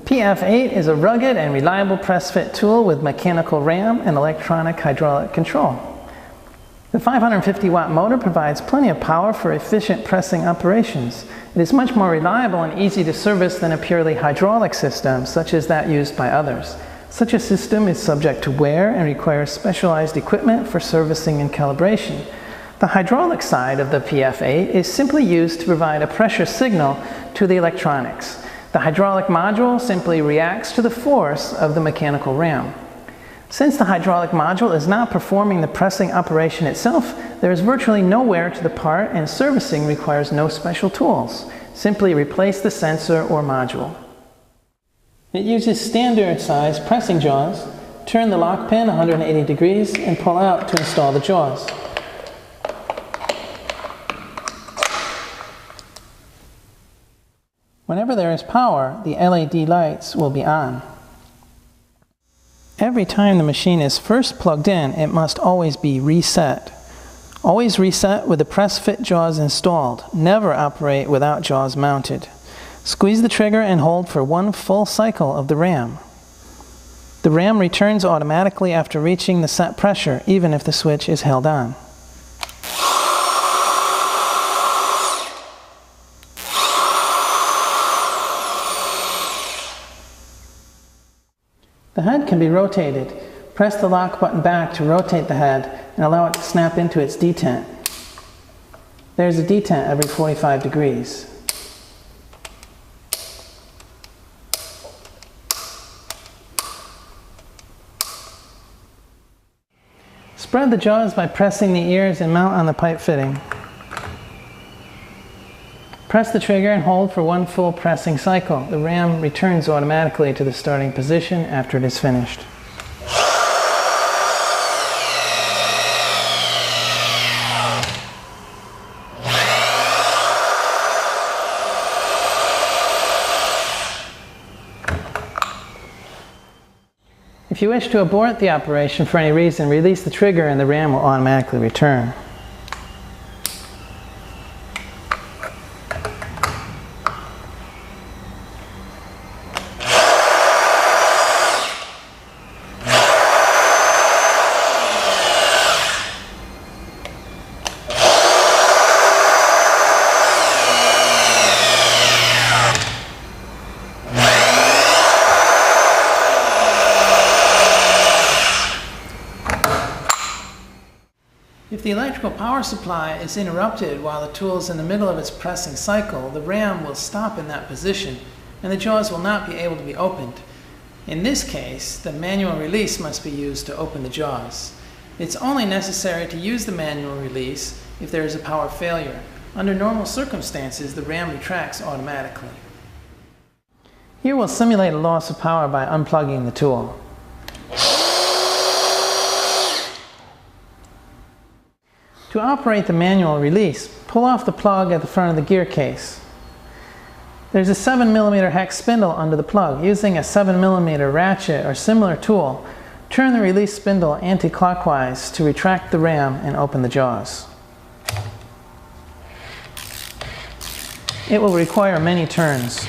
PF8 is a rugged and reliable press-fit tool with mechanical ram and electronic hydraulic control. The 550-watt motor provides plenty of power for efficient pressing operations. It is much more reliable and easy to service than a purely hydraulic system, such as that used by others. Such a system is subject to wear and requires specialized equipment for servicing and calibration. The hydraulic side of the PF8 is simply used to provide a pressure signal to the electronics. The hydraulic module simply reacts to the force of the mechanical ram. Since the hydraulic module is not performing the pressing operation itself, there is virtually no wear to the part and servicing requires no special tools. Simply replace the sensor or module. It uses standard size pressing jaws. Turn the lock pin 180 degrees and pull out to install the jaws. Whenever there is power, the LED lights will be on. Every time the machine is first plugged in, it must always be reset. Always reset with the press-fit jaws installed. Never operate without jaws mounted. Squeeze the trigger and hold for one full cycle of the ram. The ram returns automatically after reaching the set pressure, even if the switch is held on. The head can be rotated. Press the lock button back to rotate the head and allow it to snap into its detent. There's a detent every 45 degrees. Spread the jaws by pressing the ears and mount on the pipe fitting. Press the trigger and hold for one full pressing cycle. The ram returns automatically to the starting position after it is finished. If you wish to abort the operation for any reason, release the trigger and the ram will automatically return. If the electrical power supply is interrupted while the tool is in the middle of its pressing cycle, the ram will stop in that position and the jaws will not be able to be opened. In this case, the manual release must be used to open the jaws. It's only necessary to use the manual release if there is a power failure. Under normal circumstances, the ram retracts automatically. Here we'll simulate a loss of power by unplugging the tool. To operate the manual release, pull off the plug at the front of the gear case. There's a 7mm hex spindle under the plug. Using a 7mm ratchet or similar tool, turn the release spindle anti-clockwise to retract the ram and open the jaws. It will require many turns.